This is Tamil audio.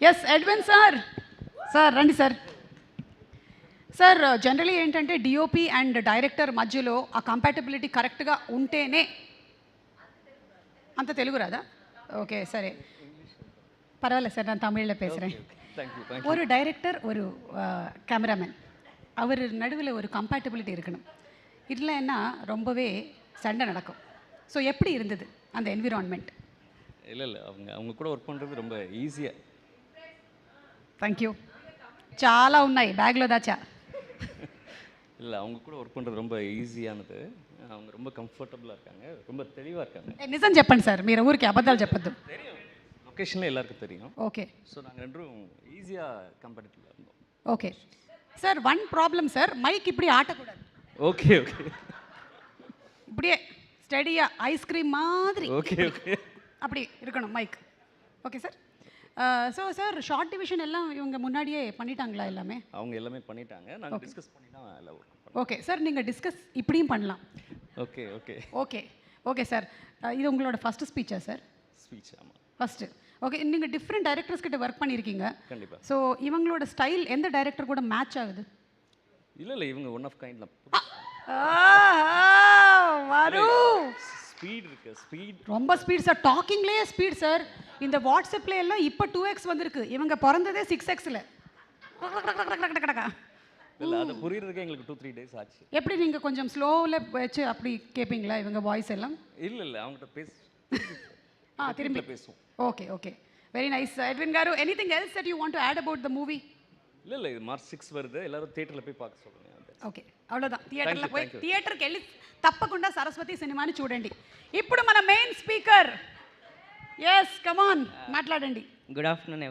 ఎస్ ఎడ్విన్ సార్ సార్ రండి సార్ సార్ జనరలీ ఏంటంటే డిఓపి అండ్ డైరెక్టర్ మధ్యలో ఆ కంపాటబిలిటీ కరెక్ట్గా ఉంటేనే అంత తెలుగు రాదా ஓகே சரி பரவாயில்ல சார் நான் தமிழில் பேசுகிறேன் ஒரு டைரக்டர் ஒரு கேமராமேன் அவர் நடுவில் ஒரு கம்பேட்டபிலிட்டி இருக்கணும் இல்லைன்னா ரொம்பவே சண்டை நடக்கும் ஸோ எப்படி இருந்தது அந்த என்விரான்மெண்ட்? இல்லை இல்லை அவங்க கூட ஒர்க் பண்ணுறது ரொம்ப ஈஸியாக. தேங்க்யூ. చాలా ఉన్నాయి బ్యాగ్లో దాచా. இல்லை அவங்க கூட ஒர்க் பண்ணுறது ரொம்ப ஈஸியானது. அவங்க ரொம்ப கம்ஃபர்டபுளாக இருக்காங்க, ரொம்ப தெளிவாக இருக்காங்க. నిజం చెప్పండి సార్, మీరు ఊరికి అబద్ధాలు చెప్పొద్దు. தெரியும், லொக்கேஷனில் எல்லாருக்கும் தெரியும். ஓகே. ஸோ நாங்கள் ரெண்டும் ஈஸியாக கம்பேட்டபிளாக இருந்தோம். Okay sir. One problem sir, mike இப்படி ஆட்டக்கூடாது. Okay okay. இப்படியே ஸ்டடியாக ஐஸ்கிரீம் மாதிரி ஓகே ஓகே அப்படி இருக்கணும் mike. Okay sir. So sir short division எல்லாம் இவங்க முன்னாடியே பண்ணிட்டாங்களா? எல்லாமே அவங்க எல்லாமே பண்ணிட்டாங்க. நாங்கள் டிஸ்கஸ் பண்ணி தான் எல்லாம் ஒர்க் பண்ணோம். ஓகே சார், நீங்கள் டிஸ்கஸ் இப்படியும் பண்ணலாம். Okay okay okay okay sir. இது உங்களோட ஃபஸ்ட்டு ஸ்பீச்சா சார்? ஸ்பீச் ஆமாம், ஃபஸ்ட்டு. ஓகே, நீங்கள் டிஃப்ரெண்ட் டைரக்டர்ஸ் கிட்ட ஒர்க் பண்ணியிருக்கீங்க. கண்டிப்பாக. ஸோ இவங்களோட ஸ்டைல் எந்த டைரக்டர் கூட மேட்ச் ஆகுது? இல்லை இல்லை, இவங்க ஒன் ஆஃப் கைண்ட் தான். வரும் ஸ்பீட் இருக்கு, ஸ்பீட் ரொம்ப ஸ்பீட் சார். டாக்கிங்லேயே ஸ்பீட் சார். இந்த வாட்ஸ்அப்ல எல்லாம் இப்போ 2x வந்திருக்கு, இவங்க பிறந்ததே 6xல. இல்லை, அதை புரியுறதுக்கு எங்களுக்கு 2-3 days ஆச்சு. எப்படி நீங்கள் கொஞ்சம் ஸ்லோவில் வச்சு அப்படி கேட்பீங்களா இவங்க வாய்ஸ் எல்லாம்? இல்லை இல்லை, அவங்ககிட்ட திரும்பி பேசுவோம். Okay okay, very nice. Edwin గారు, anything else that you want to add about the movie? இல்லை இல்லை, இது March 6 வருது, எல்லாரும் தியேட்டரில் போய் பார்க்க சொல்லுங்க. ఓకే, అவ்வளోதான். థియేటర్లో పోయి థియేటర్కి వెళ్ళి తప్పకుండా సరస్వతి సినిమాని చూడండి. ఇప్పుడు మన మెయిన్ స్పీకర్, ఎస్ కమాన్ మాట్లాడండి. Good afternoon.